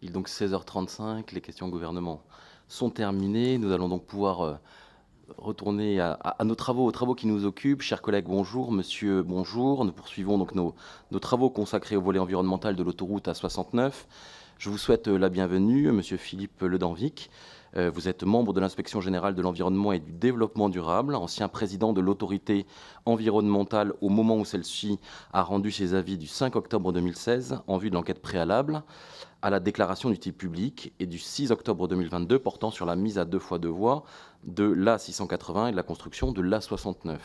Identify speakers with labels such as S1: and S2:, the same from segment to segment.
S1: Il est donc 16h35, les questions au gouvernement sont terminées. Nous allons donc pouvoir retourner à nos travaux, aux travaux qui nous occupent. Chers collègues, bonjour. Monsieur, bonjour. Nous poursuivons donc nos travaux consacrés au volet environnemental de l'autoroute A69. Je vous souhaite la bienvenue, Monsieur Philippe Ledanvic. Vous êtes membre de l'Inspection générale de l'environnement et du développement durable, ancien président de l'autorité environnementale au moment où celle-ci a rendu ses avis du 5 octobre 2016 en vue de l'enquête préalable à la déclaration d'utilité publique et du 6 octobre 2022 portant sur la mise à 2 fois 2 voies de l'A680 et de la construction de l'A69.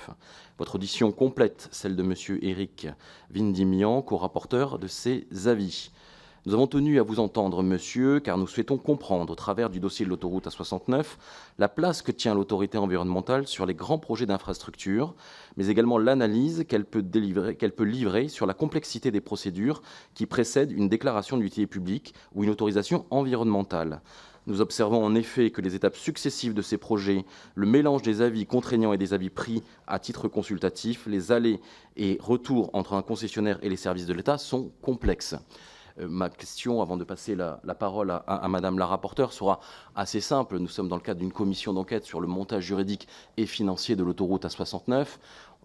S1: Votre audition complète celle de M. Éric Vindimian, co-rapporteur de ces avis. Nous avons tenu à vous entendre, monsieur, car nous souhaitons comprendre, au travers du dossier de l'autoroute A69, la place que tient l'autorité environnementale sur les grands projets d'infrastructure, mais également l'analyse qu'elle peut livrer sur la complexité des procédures qui précèdent une déclaration d'utilité publique ou une autorisation environnementale. Nous observons en effet que les étapes successives de ces projets, le mélange des avis contraignants et des avis pris à titre consultatif, les allers et retours entre un concessionnaire et les services de l'État sont complexes. Ma question, avant de passer la parole à Madame la rapporteure, sera assez simple. Nous sommes dans le cadre d'une commission d'enquête sur le montage juridique et financier de l'autoroute A69.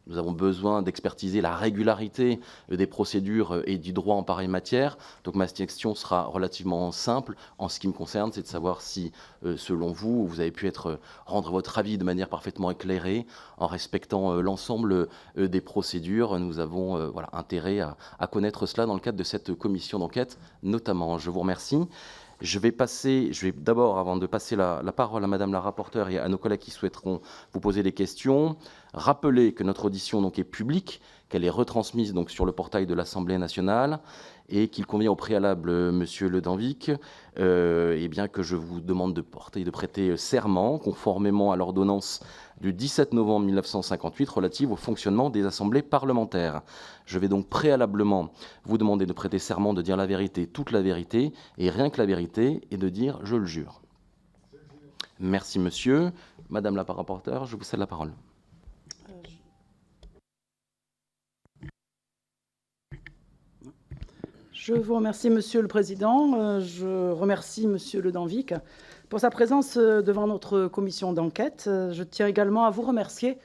S1: Nous avons besoin d'expertiser la régularité des procédures et du droit en pareille matière. Donc ma question sera relativement simple. En ce qui me concerne, c'est de savoir si, selon vous, vous avez pu rendre votre avis de manière parfaitement éclairée, en respectant l'ensemble des procédures. Nous avons intérêt à connaître cela dans le cadre de cette commission d'enquête, notamment. Je vous remercie. Je vais d'abord, avant de passer la parole à Madame la rapporteure et à nos collègues qui souhaiteront vous poser des questions, rappeler que notre audition donc est publique, qu'elle est retransmise donc sur le portail de l'Assemblée nationale et qu'il convient au préalable, Monsieur Ledanvic, que je vous demande de prêter serment conformément à l'ordonnance du 17 novembre 1958 relative au fonctionnement des assemblées parlementaires. Je vais donc préalablement vous demander de prêter serment de dire la vérité, toute la vérité, et rien que la vérité, et de dire « je le jure ». Merci, monsieur. Madame la rapporteure, je vous cède la parole.
S2: Je vous remercie, Monsieur le Président. Je remercie Monsieur Ledanvic pour sa présence devant notre commission d'enquête. Je tiens également à vous remercier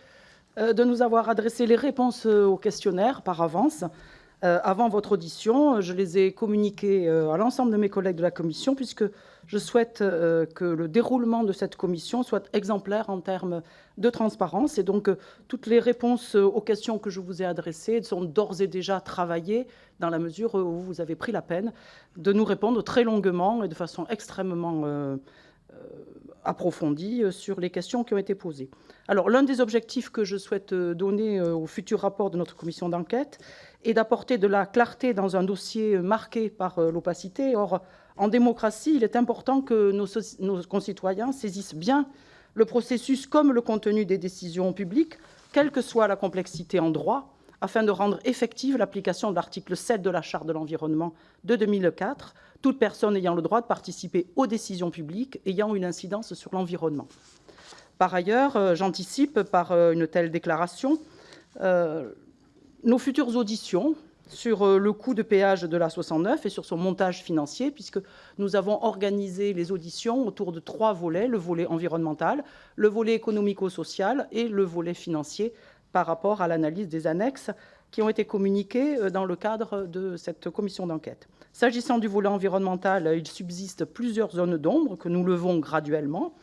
S2: de nous avoir adressé les réponses au questionnaire par avance. Avant votre audition, je les ai communiquées à l'ensemble de mes collègues de la commission, puisque je souhaite que le déroulement de cette commission soit exemplaire en termes de transparence. Et donc, toutes les réponses aux questions que je vous ai adressées sont d'ores et déjà travaillées, dans la mesure où vous avez pris la peine de nous répondre très longuement et de façon extrêmement approfondie sur les questions qui ont été posées. Alors, l'un des objectifs que je souhaite donner au futur rapport de notre commission d'enquête est d'apporter de la clarté dans un dossier marqué par l'opacité. Or, en démocratie, il est important que nos concitoyens saisissent bien le processus comme le contenu des décisions publiques, quelle que soit la complexité en droit, afin de rendre effective l'application de l'article 7 de la Charte de l'environnement de 2004, toute personne ayant le droit de participer aux décisions publiques ayant une incidence sur l'environnement. Par ailleurs, j'anticipe par une telle déclaration nos futures auditions sur le coût de péage de l'A69 et sur son montage financier, puisque nous avons organisé les auditions autour de 3 volets, le volet environnemental, le volet économico-social et le volet financier, par rapport à l'analyse des annexes qui ont été communiquées dans le cadre de cette commission d'enquête. S'agissant du volet environnemental, il subsiste plusieurs zones d'ombre que nous levons graduellement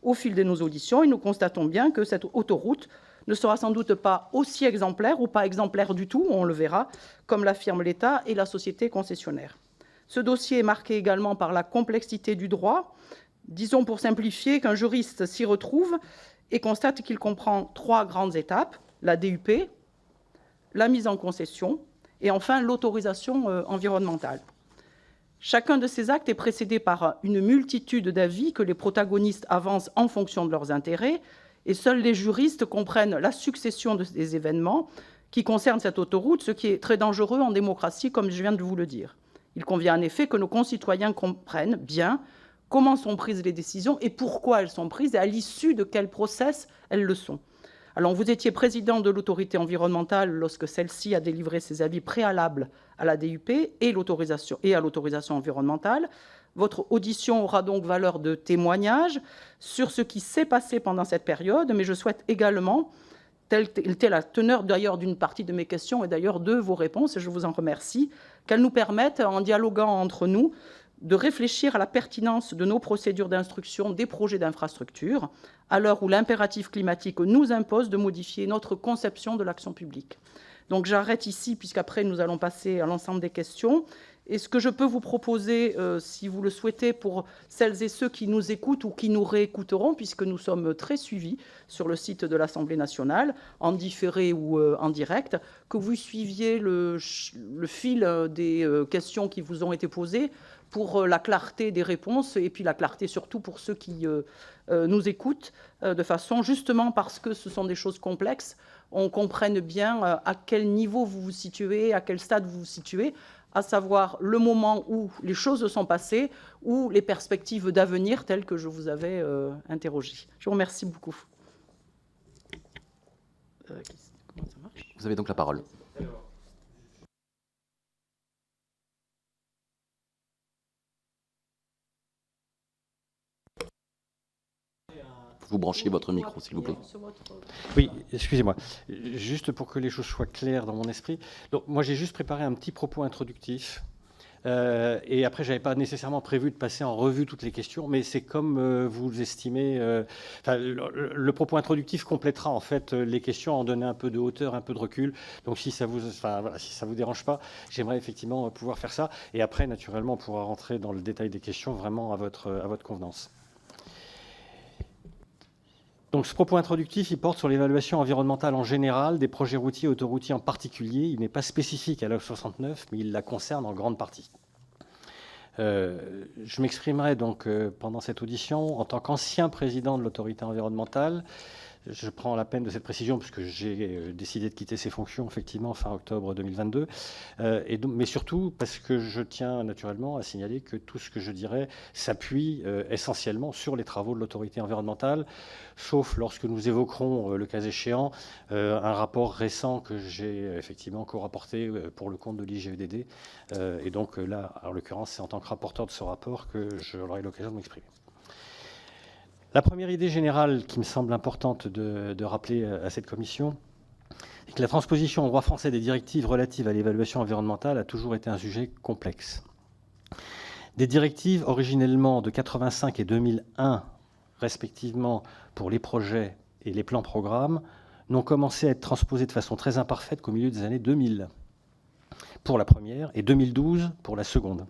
S2: au fil de nos auditions, et nous constatons bien que cette autoroute ne sera sans doute pas aussi exemplaire ou pas exemplaire du tout, on le verra, comme l'affirme l'État et la société concessionnaire. Ce dossier est marqué également par la complexité du droit. Disons pour simplifier qu'un juriste s'y retrouve et constate qu'il comprend 3 grandes étapes: la DUP, la mise en concession et enfin l'autorisation environnementale. Chacun de ces actes est précédé par une multitude d'avis que les protagonistes avancent en fonction de leurs intérêts, et seuls les juristes comprennent la succession des événements qui concernent cette autoroute, ce qui est très dangereux en démocratie, comme je viens de vous le dire. Il convient en effet que nos concitoyens comprennent bien comment sont prises les décisions et pourquoi elles sont prises et à l'issue de quel process elles le sont. Alors, vous étiez président de l'autorité environnementale lorsque celle-ci a délivré ses avis préalables à la DUP et à l'autorisation environnementale. Votre audition aura donc valeur de témoignage sur ce qui s'est passé pendant cette période, mais je souhaite également, telle était la teneur d'ailleurs d'une partie de mes questions et d'ailleurs de vos réponses, et je vous en remercie, qu'elles nous permettent, en dialoguant entre nous, de réfléchir à la pertinence de nos procédures d'instruction des projets d'infrastructure, à l'heure où l'impératif climatique nous impose de modifier notre conception de l'action publique. Donc j'arrête ici, puisqu'après nous allons passer à l'ensemble des questions. Et ce que je peux vous proposer, si vous le souhaitez, pour celles et ceux qui nous écoutent ou qui nous réécouteront, puisque nous sommes très suivis sur le site de l'Assemblée nationale, en différé ou en direct, que vous suiviez le fil des questions qui vous ont été posées, pour la clarté des réponses et puis la clarté surtout pour ceux qui nous écoutent, de façon, justement parce que ce sont des choses complexes, on comprenne bien à quel niveau vous vous situez, à quel stade vous vous situez, à savoir le moment où les choses sont passées ou les perspectives d'avenir telles que je vous avais interrogé. Je vous remercie beaucoup. Comment ça marche ?
S1: Vous avez donc la parole. Vous branchez votre micro, s'il vous plaît.
S3: Oui, excusez-moi. Juste pour que les choses soient claires dans mon esprit. Donc, moi, j'ai juste préparé un petit propos introductif. Et après, je n'avais pas nécessairement prévu de passer en revue toutes les questions, mais c'est comme vous estimez. Le propos introductif complétera en fait les questions, en donnant un peu de hauteur, un peu de recul. Donc, si ça vous dérange pas, j'aimerais effectivement pouvoir faire ça. Et après, naturellement, on pourra rentrer dans le détail des questions vraiment à votre convenance. Donc, ce propos introductif, il porte sur l'évaluation environnementale en général, des projets routiers et autoroutiers en particulier. Il n'est pas spécifique à l'E69, mais il la concerne en grande partie. Je m'exprimerai donc pendant cette audition en tant qu'ancien président de l'autorité environnementale. Je prends la peine de cette précision puisque j'ai décidé de quitter ces fonctions effectivement fin octobre 2022, mais surtout parce que je tiens naturellement à signaler que tout ce que je dirais s'appuie essentiellement sur les travaux de l'autorité environnementale, sauf lorsque nous évoquerons, le cas échéant, un rapport récent que j'ai effectivement co-rapporté pour le compte de l'IGEDD. Et donc là, en l'occurrence, c'est en tant que rapporteur de ce rapport que j'aurai l'occasion de m'exprimer. La première idée générale qui me semble importante de rappeler à cette commission, c'est que la transposition au droit français des directives relatives à l'évaluation environnementale a toujours été un sujet complexe. Des directives originellement de 85 et 2001, respectivement pour les projets et les plans-programmes, n'ont commencé à être transposées de façon très imparfaite qu'au milieu des années 2000 pour la première et 2012 pour la seconde.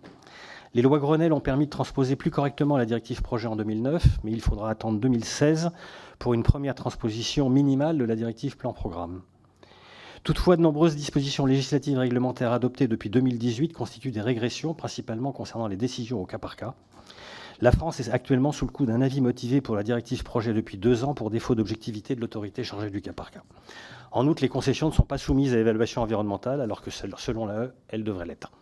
S3: Les lois Grenelle ont permis de transposer plus correctement la directive projet en 2009, mais il faudra attendre 2016 pour une première transposition minimale de la directive plan-programme. Toutefois, de nombreuses dispositions législatives et réglementaires adoptées depuis 2018 constituent des régressions, principalement concernant les décisions au cas par cas. La France est actuellement sous le coup d'un avis motivé pour la directive projet depuis 2 ans pour défaut d'objectivité de l'autorité chargée du cas par cas. En outre, les concessions ne sont pas soumises à évaluation environnementale, alors que selon l'AE, elles devraient l'être.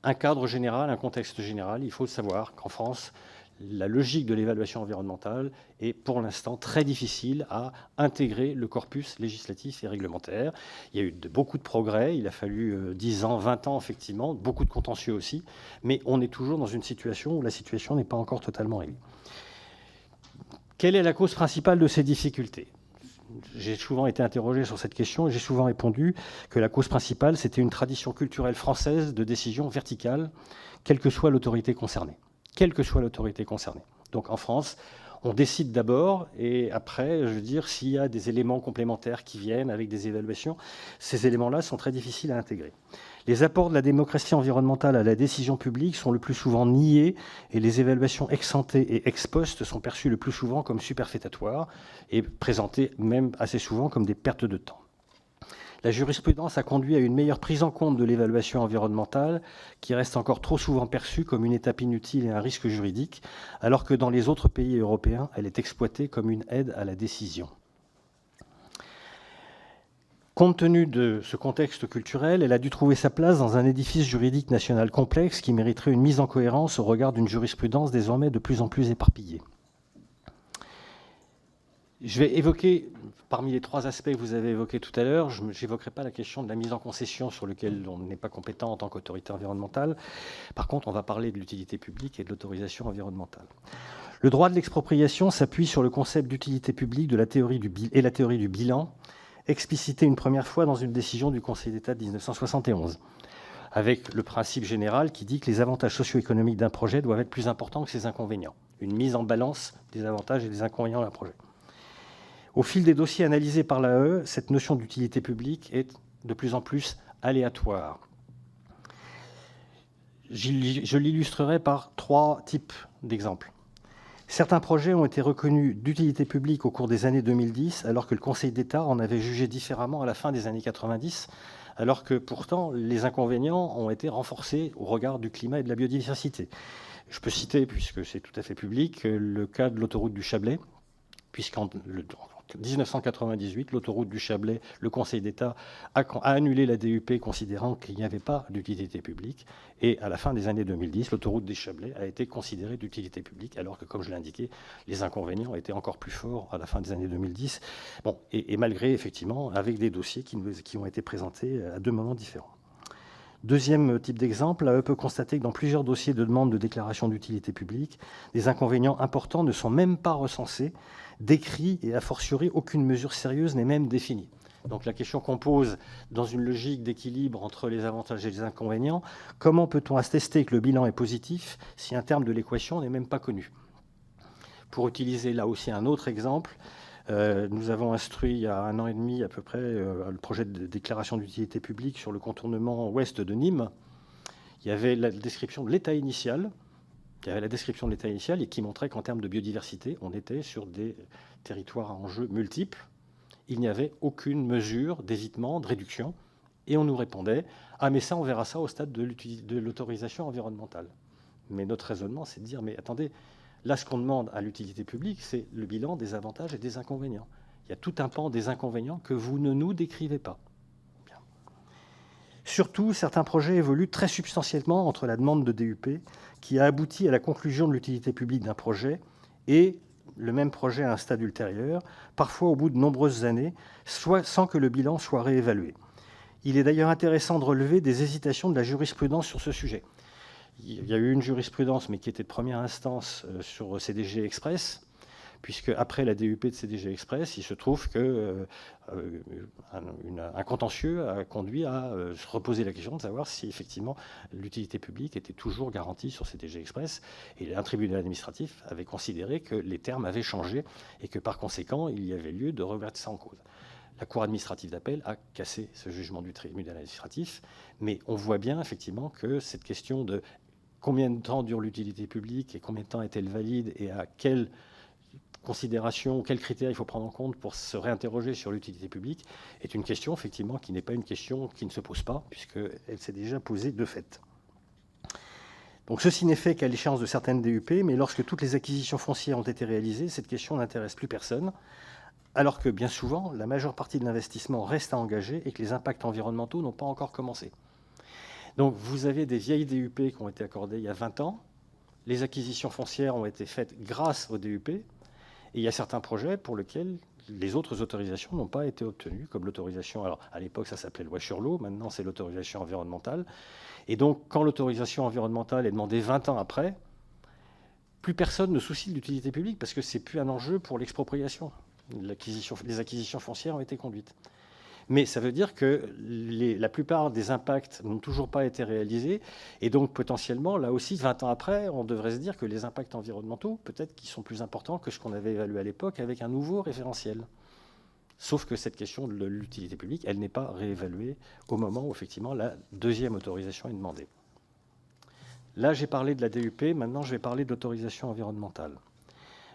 S3: Un cadre général, un contexte général, il faut savoir qu'en France, la logique de l'évaluation environnementale est pour l'instant très difficile à intégrer le corpus législatif et réglementaire. Il y a eu beaucoup de progrès, il a fallu 10 ans, 20 ans effectivement, beaucoup de contentieux aussi, mais on est toujours dans une situation où la situation n'est pas encore totalement réglée. Quelle est la cause principale de ces difficultés ? J'ai souvent été interrogé sur cette question et j'ai souvent répondu que la cause principale, c'était une tradition culturelle française de décision verticale, quelle que soit l'autorité concernée. Quelle que soit l'autorité concernée. Donc en France, on décide d'abord et après, je veux dire, s'il y a des éléments complémentaires qui viennent avec des évaluations, ces éléments-là sont très difficiles à intégrer. Les apports de la démocratie environnementale à la décision publique sont le plus souvent niés et les évaluations ex ante et ex post sont perçues le plus souvent comme superfétatoires et présentées même assez souvent comme des pertes de temps. La jurisprudence a conduit à une meilleure prise en compte de l'évaluation environnementale qui reste encore trop souvent perçue comme une étape inutile et un risque juridique, alors que dans les autres pays européens, elle est exploitée comme une aide à la décision. Compte tenu de ce contexte culturel, elle a dû trouver sa place dans un édifice juridique national complexe qui mériterait une mise en cohérence au regard d'une jurisprudence désormais de plus en plus éparpillée. Je vais évoquer, parmi les 3 aspects que vous avez évoqués tout à l'heure, je n'évoquerai pas la question de la mise en concession sur laquelle on n'est pas compétent en tant qu'autorité environnementale. Par contre, on va parler de l'utilité publique et de l'autorisation environnementale. Le droit de l'expropriation s'appuie sur le concept d'utilité publique et la théorie du bilan, explicité une première fois dans une décision du Conseil d'État de 1971, avec le principe général qui dit que les avantages socio-économiques d'un projet doivent être plus importants que ses inconvénients. Une mise en balance des avantages et des inconvénients d'un projet. Au fil des dossiers analysés par l'AE, cette notion d'utilité publique est de plus en plus aléatoire. Je l'illustrerai par 3 types d'exemples. Certains projets ont été reconnus d'utilité publique au cours des années 2010, alors que le Conseil d'État en avait jugé différemment à la fin des années 90, alors que pourtant les inconvénients ont été renforcés au regard du climat et de la biodiversité. Je peux citer, puisque c'est tout à fait public, le cas de l'autoroute du Chablais, puisqu'en 1998, l'autoroute du Chablais, le Conseil d'État a annulé la DUP considérant qu'il n'y avait pas d'utilité publique. Et à la fin des années 2010, l'autoroute des Chablais a été considérée d'utilité publique, alors que, comme je l'ai indiqué, les inconvénients étaient encore plus forts à la fin des années 2010. Bon, et malgré, effectivement, avec des dossiers qui ont été présentés à 2 moments différents. Deuxième type d'exemple, l'AE peut constater que dans plusieurs dossiers de demande de déclaration d'utilité publique, des inconvénients importants ne sont même pas recensés, décrits et a fortiori aucune mesure sérieuse n'est même définie. Donc la question qu'on pose dans une logique d'équilibre entre les avantages et les inconvénients, comment peut-on attester que le bilan est positif si un terme de l'équation n'est même pas connu? Pour utiliser là aussi un autre exemple, nous avons instruit il y a 1 an et demi à peu près le projet de déclaration d'utilité publique sur le contournement ouest de Nîmes. Il y avait la description de l'état initial. Et qui montrait qu'en termes de biodiversité, on était sur des territoires à enjeux multiples. Il n'y avait aucune mesure d'évitement, de réduction. Et on nous répondait « Ah, mais ça, on verra ça au stade de l'autorisation environnementale ». Mais notre raisonnement, c'est de dire « Mais attendez, là, ce qu'on demande à l'utilité publique, c'est le bilan des avantages et des inconvénients. Il y a tout un pan des inconvénients que vous ne nous décrivez pas. » Surtout, certains projets évoluent très substantiellement entre la demande de DUP, qui a abouti à la conclusion de l'utilité publique d'un projet, et le même projet à un stade ultérieur, parfois au bout de nombreuses années, soit sans que le bilan soit réévalué. Il est d'ailleurs intéressant de relever des hésitations de la jurisprudence sur ce sujet. Il y a eu une jurisprudence, mais qui était de première instance sur CDG Express, puisque après la DUP de CDG Express, il se trouve que un contentieux a conduit à se reposer la question de savoir si effectivement l'utilité publique était toujours garantie sur CDG Express. Et un tribunal administratif avait considéré que les termes avaient changé et que par conséquent, il y avait lieu de remettre ça en cause. La Cour administrative d'appel a cassé ce jugement du tribunal administratif, mais on voit bien effectivement que cette question de combien de temps dure l'utilité publique et combien de temps est-elle valide et à quelle considération, quels critères il faut prendre en compte pour se réinterroger sur l'utilité publique, est une question, effectivement, qui n'est pas une question qui ne se pose pas, puisqu'elle s'est déjà posée de fait. Donc ceci n'est fait qu'à l'échéance de certaines DUP, mais lorsque toutes les acquisitions foncières ont été réalisées, cette question n'intéresse plus personne, alors que, bien souvent, la majeure partie de l'investissement reste à engager et que les impacts environnementaux n'ont pas encore commencé. Donc vous avez des vieilles DUP qui ont été accordées il y a 20 ans, les acquisitions foncières ont été faites grâce aux DUP, et il y a certains projets pour lesquels les autres autorisations n'ont pas été obtenues, comme l'autorisation, alors à l'époque ça s'appelait loi sur l'eau, maintenant c'est l'autorisation environnementale. Et donc quand l'autorisation environnementale est demandée 20 ans après, plus personne ne soucie de l'utilité publique parce que ce n'est plus un enjeu pour l'expropriation. Les acquisitions foncières ont été conduites. Mais ça veut dire que la plupart des impacts n'ont toujours pas été réalisés. Et donc, potentiellement, là aussi, 20 ans après, on devrait se dire que les impacts environnementaux, peut-être qu'ils sont plus importants que ce qu'on avait évalué à l'époque avec un nouveau référentiel. Sauf que cette question de l'utilité publique, elle n'est pas réévaluée au moment où, effectivement, la deuxième autorisation est demandée. Là, j'ai parlé de la DUP. Maintenant, je vais parler de l'autorisation environnementale.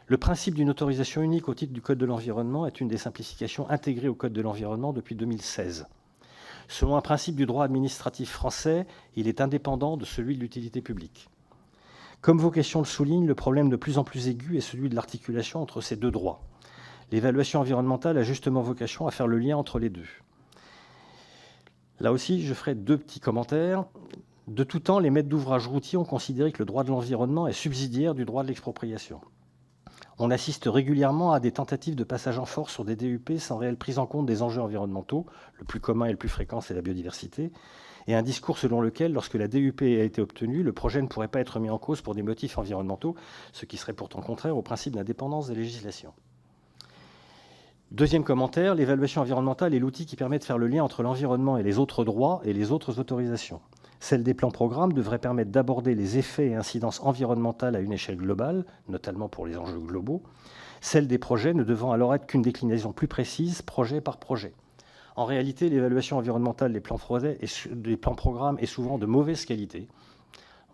S3: Le principe d'une autorisation unique au titre du Code de l'environnement est une des simplifications intégrées au Code de l'environnement depuis 2016. Selon un principe du droit administratif français, il est indépendant de celui de l'utilité publique. Comme vos questions le soulignent, le problème de plus en plus aigu est celui de l'articulation entre ces deux droits. L'évaluation environnementale a justement vocation à faire le lien entre les deux. Là aussi, je ferai 2 petits commentaires. De tout temps, les maîtres d'ouvrage routiers ont considéré que le droit de l'environnement est subsidiaire du droit de l'expropriation. On assiste régulièrement à des tentatives de passage en force sur des DUP sans réelle prise en compte des enjeux environnementaux. Le plus commun et le plus fréquent, c'est la biodiversité. Et un discours selon lequel, lorsque la DUP a été obtenue, le projet ne pourrait pas être mis en cause pour des motifs environnementaux, ce qui serait pourtant contraire au principe d'indépendance des législations. Deuxième commentaire, l'évaluation environnementale est l'outil qui permet de faire le lien entre l'environnement et les autres droits et les autres autorisations. Celle des plans-programmes devrait permettre d'aborder les effets et incidences environnementales à une échelle globale, notamment pour les enjeux globaux. Celle des projets ne devant alors être qu'une déclinaison plus précise, projet par projet. En réalité, l'évaluation environnementale des plans-programmes est souvent de mauvaise qualité.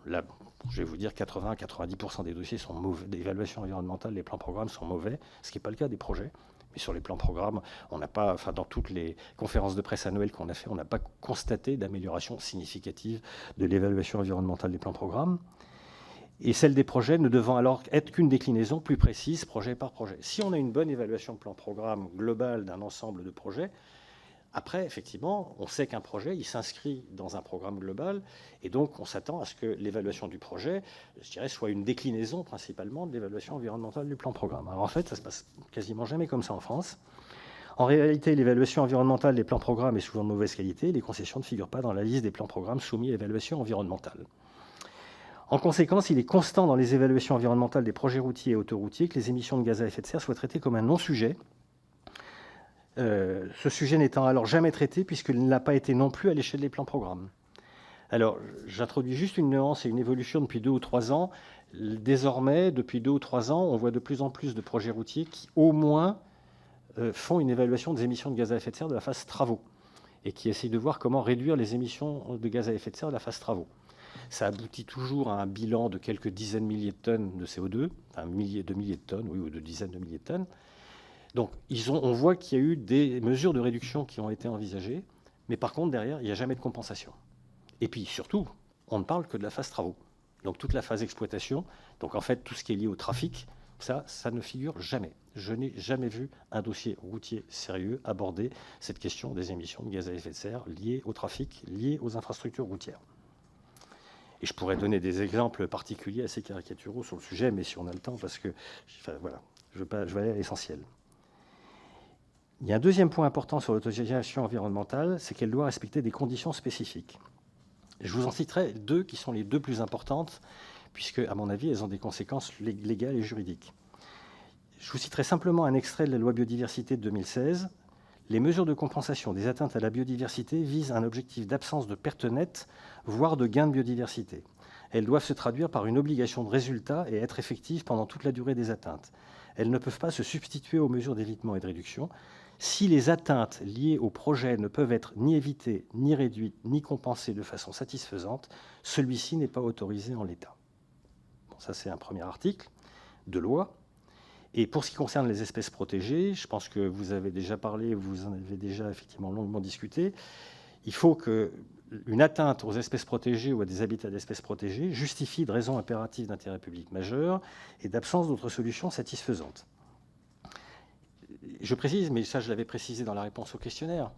S3: Là, je vais vous dire 80-90% des dossiers sont mauvais, d'évaluation environnementale, les plans-programmes sont mauvais, ce qui n'est pas le cas des projets. Mais sur les plans-programmes, on n'a pas, dans toutes les conférences de presse annuelles qu'on a fait, on n'a pas constaté d'amélioration significative de l'évaluation environnementale des plans-programmes. Et celle des projets ne devant alors être qu'une déclinaison plus précise, projet par projet. Si on a une bonne évaluation de plan-programme global d'un ensemble de projets, après, effectivement, on sait qu'un projet, il s'inscrit dans un programme global, et donc on s'attend à ce que l'évaluation du projet, je dirais, soit une déclinaison principalement de l'évaluation environnementale du plan-programme. Alors en fait, ça se passe quasiment jamais comme ça en France. En réalité, l'évaluation environnementale des plans-programmes est souvent de mauvaise qualité. Les concessions ne figurent pas dans la liste des plans-programmes soumis à évaluation environnementale. En conséquence, il est constant dans les évaluations environnementales des projets routiers et autoroutiers que les émissions de gaz à effet de serre soient traitées comme un non-sujet. Ce sujet n'étant alors jamais traité puisqu'il ne l'a pas été non plus à l'échelle des plans-programmes. Alors, j'introduis juste une nuance et une évolution depuis 2 ou 3 ans. Désormais, depuis 2 ou 3 ans, on voit de plus en plus de projets routiers qui, au moins, font une évaluation des émissions de gaz à effet de serre de la phase travaux et qui essayent de voir comment réduire les émissions de gaz à effet de serre de la phase travaux. Ça aboutit toujours à un bilan de quelques dizaines de milliers de tonnes de CO2, enfin milliers de tonnes, oui, ou de dizaines de milliers de tonnes. Donc, on voit qu'il y a eu des mesures de réduction qui ont été envisagées, mais par contre, derrière, il n'y a jamais de compensation. Et puis, surtout, on ne parle que de la phase travaux. Donc, toute la phase exploitation, donc en fait, tout ce qui est lié au trafic, ça ne figure jamais. Je n'ai jamais vu un dossier routier sérieux aborder cette question des émissions de gaz à effet de serre liées au trafic, liées aux infrastructures routières. Et je pourrais donner des exemples particuliers assez caricaturaux sur le sujet, mais si on a le temps, parce que, voilà, je vais aller à l'essentiel. Il y a un deuxième point important sur l'autorisation environnementale, c'est qu'elle doit respecter des conditions spécifiques. Je vous en citerai 2 qui sont les 2 plus importantes, puisque, à mon avis, elles ont des conséquences légales et juridiques. Je vous citerai simplement un extrait de la loi biodiversité de 2016. Les mesures de compensation des atteintes à la biodiversité visent un objectif d'absence de perte nette, voire de gain de biodiversité. Elles doivent se traduire par une obligation de résultat et être effectives pendant toute la durée des atteintes. Elles ne peuvent pas se substituer aux mesures d'évitement et de réduction. Si les atteintes liées au projet ne peuvent être ni évitées, ni réduites, ni compensées de façon satisfaisante, celui-ci n'est pas autorisé en l'état. Bon, ça, c'est un premier article de loi. Et pour ce qui concerne les espèces protégées, je pense que vous avez déjà parlé, vous en avez déjà effectivement longuement discuté. Il faut qu'une atteinte aux espèces protégées ou à des habitats d'espèces protégées justifie de raisons impératives d'intérêt public majeur et d'absence d'autres solutions satisfaisantes. Je précise, mais ça je l'avais précisé dans la réponse au questionnaire,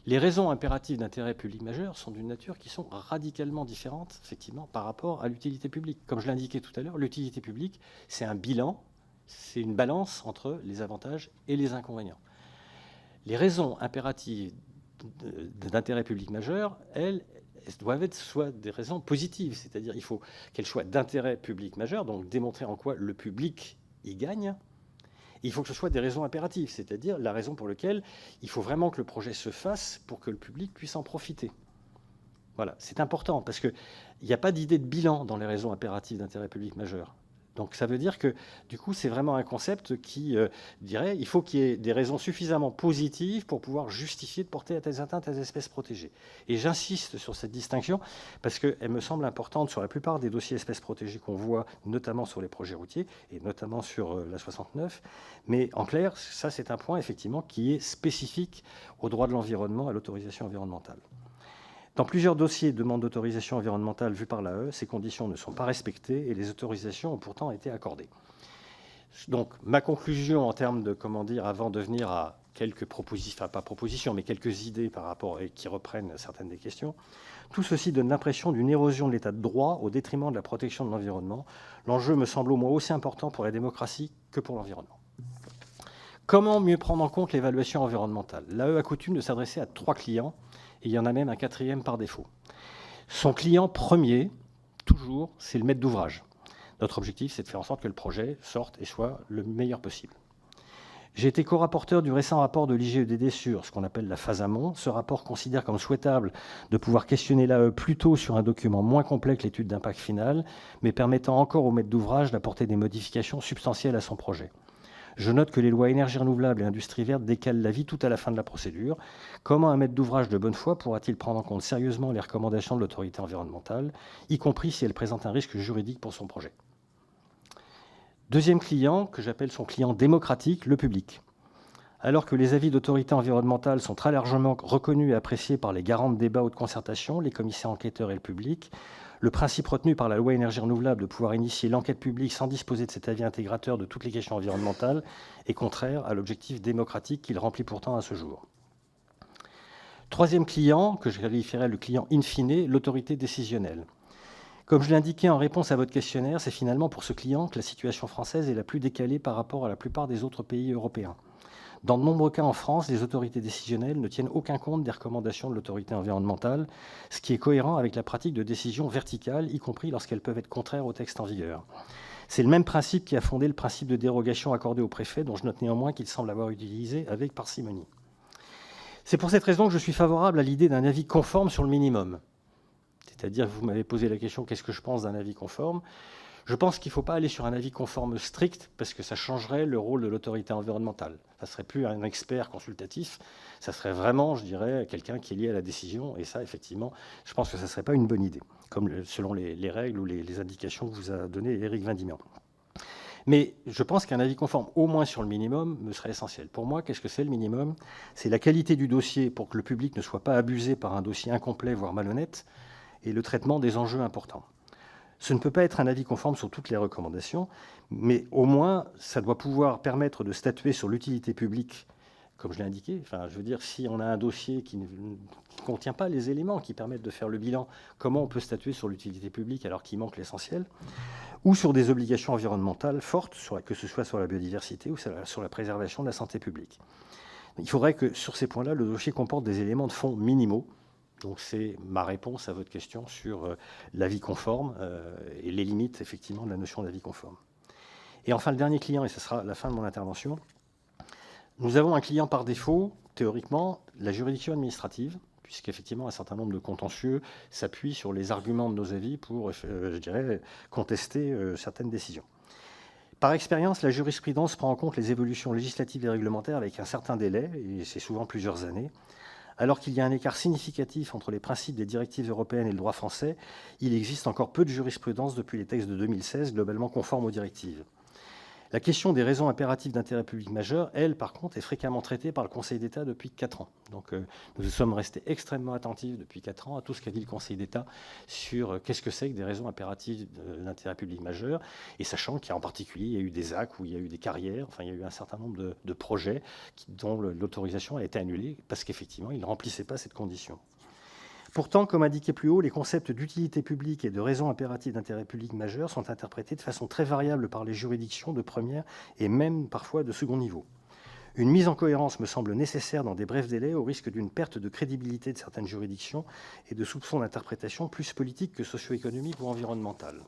S3: les raisons impératives d'intérêt public majeur sont d'une nature qui sont radicalement différentes, effectivement, par rapport à l'utilité publique. Comme je l'indiquais tout à l'heure, l'utilité publique, c'est un bilan, c'est une balance entre les avantages et les inconvénients. Les raisons impératives d'intérêt public majeur, elles doivent être soit des raisons positives, c'est-à-dire il faut qu'elles soient d'intérêt public majeur, donc démontrer en quoi le public y gagne. Il faut que ce soit des raisons impératives, c'est-à-dire la raison pour laquelle il faut vraiment que le projet se fasse pour que le public puisse en profiter. Voilà, c'est important parce qu'il n'y a pas d'idée de bilan dans les raisons impératives d'intérêt public majeur. Donc ça veut dire que, du coup, c'est vraiment un concept qui dirait il faut qu'il y ait des raisons suffisamment positives pour pouvoir justifier de porter à telles atteintes à des espèces protégées. Et j'insiste sur cette distinction parce qu'elle me semble importante sur la plupart des dossiers espèces protégées qu'on voit, notamment sur les projets routiers et notamment sur la 69. Mais en clair, ça, c'est un point, effectivement, qui est spécifique au droit de l'environnement, à l'autorisation environnementale. Dans plusieurs dossiers de demande d'autorisation environnementale vus par l'AE, ces conditions ne sont pas respectées et les autorisations ont pourtant été accordées. Donc, ma conclusion en termes de, avant de venir à quelques propositions, enfin pas propositions, mais quelques idées par rapport et qui reprennent certaines des questions. Tout ceci donne l'impression d'une érosion de l'état de droit au détriment de la protection de l'environnement. L'enjeu me semble au moins aussi important pour la démocratie que pour l'environnement. Comment mieux prendre en compte l'évaluation environnementale? L'AE a coutume de s'adresser à 3 clients, et il y en a même un 4e par défaut. Son client premier, toujours, c'est le maître d'ouvrage. Notre objectif, c'est de faire en sorte que le projet sorte et soit le meilleur possible. J'ai été co-rapporteur du récent rapport de l'IGEDD sur ce qu'on appelle la phase amont. Ce rapport considère comme souhaitable de pouvoir questionner l'AE plus tôt sur un document moins complet que l'étude d'impact finale, mais permettant encore au maître d'ouvrage d'apporter des modifications substantielles à son projet. Je note que les lois énergie renouvelable et industrie verte décalent l'avis tout à la fin de la procédure. Comment un maître d'ouvrage de bonne foi pourra-t-il prendre en compte sérieusement les recommandations de l'autorité environnementale, y compris si elles présentent un risque juridique pour son projet? Deuxième client, que j'appelle son client démocratique, le public. Alors que les avis d'autorité environnementale sont très largement reconnus et appréciés par les garants de débat ou de concertation, les commissaires enquêteurs et le public, le principe retenu par la loi énergie renouvelable de pouvoir initier l'enquête publique sans disposer de cet avis intégrateur de toutes les questions environnementales est contraire à l'objectif démocratique qu'il remplit pourtant à ce jour. Troisième client, que je qualifierais le client in fine, l'autorité décisionnelle. Comme je l'ai indiqué en réponse à votre questionnaire, c'est finalement pour ce client que la situation française est la plus décalée par rapport à la plupart des autres pays européens. Dans de nombreux cas en France, les autorités décisionnelles ne tiennent aucun compte des recommandations de l'autorité environnementale, ce qui est cohérent avec la pratique de décision verticale, y compris lorsqu'elles peuvent être contraires au texte en vigueur. C'est le même principe qui a fondé le principe de dérogation accordé au préfet, dont je note néanmoins qu'il semble avoir utilisé avec parcimonie. C'est pour cette raison que je suis favorable à l'idée d'un avis conforme sur le minimum. C'est-à-dire, vous m'avez posé la question, qu'est-ce que je pense d'un avis conforme? Je pense qu'il ne faut pas aller sur un avis conforme strict, parce que ça changerait le rôle de l'autorité environnementale. Ça ne serait plus un expert consultatif, ça serait vraiment, je dirais, quelqu'un qui est lié à la décision, et ça, effectivement, je pense que ça ne serait pas une bonne idée, comme selon les règles ou les indications que vous a données Éric Vindimian. Mais je pense qu'un avis conforme, au moins sur le minimum, me serait essentiel. Pour moi, qu'est-ce que c'est le minimum? C'est la qualité du dossier pour que le public ne soit pas abusé par un dossier incomplet, voire malhonnête, et le traitement des enjeux importants. Ce ne peut pas être un avis conforme sur toutes les recommandations, mais au moins, ça doit pouvoir permettre de statuer sur l'utilité publique, comme je l'ai indiqué. Enfin, je veux dire, si on a un dossier qui ne contient pas les éléments qui permettent de faire le bilan, comment on peut statuer sur l'utilité publique alors qu'il manque l'essentiel? Ou sur des obligations environnementales fortes, que ce soit sur la biodiversité ou sur la préservation de la santé publique. Il faudrait que, sur ces points-là, le dossier comporte des éléments de fond minimaux. Donc c'est ma réponse à votre question sur l'avis conforme et les limites, effectivement, de la notion d'avis conforme. Et enfin, le dernier client, et ce sera la fin de mon intervention, nous avons un client par défaut, théoriquement, la juridiction administrative, puisqu'effectivement, un certain nombre de contentieux s'appuient sur les arguments de nos avis pour, je dirais, contester certaines décisions. Par expérience, la jurisprudence prend en compte les évolutions législatives et réglementaires avec un certain délai, et c'est souvent plusieurs années. Alors qu'il y a un écart significatif entre les principes des directives européennes et le droit français, il existe encore peu de jurisprudence depuis les textes de 2016 globalement conformes aux directives. La question des raisons impératives d'intérêt public majeur, elle, par contre, est fréquemment traitée par le Conseil d'État depuis 4 ans. Donc nous sommes restés extrêmement attentifs depuis 4 ans à tout ce qu'a dit le Conseil d'État sur qu'est-ce que c'est que des raisons impératives d'intérêt public majeur, et sachant qu'il y a en particulier, il y a eu des actes où il y a eu des carrières, enfin il y a eu un certain nombre de projets dont l'autorisation a été annulée parce qu'effectivement, ils ne remplissaient pas cette condition. Pourtant, comme indiqué plus haut, les concepts d'utilité publique et de raison impérative d'intérêt public majeur sont interprétés de façon très variable par les juridictions de première et même parfois de second niveau. Une mise en cohérence me semble nécessaire dans des brefs délais au risque d'une perte de crédibilité de certaines juridictions et de soupçons d'interprétation plus politiques que socio-économiques ou environnementales.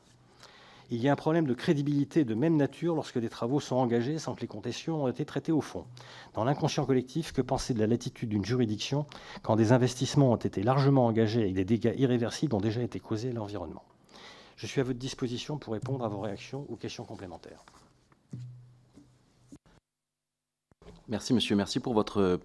S3: Il y a un problème de crédibilité de même nature lorsque des travaux sont engagés sans que les contestations ont été traitées au fond. Dans l'inconscient collectif, que penser de la latitude d'une juridiction quand des investissements ont été largement engagés et des dégâts irréversibles ont déjà été causés à l'environnement? Je suis à votre disposition pour répondre à vos réactions ou questions complémentaires.
S1: Merci monsieur, merci pour votre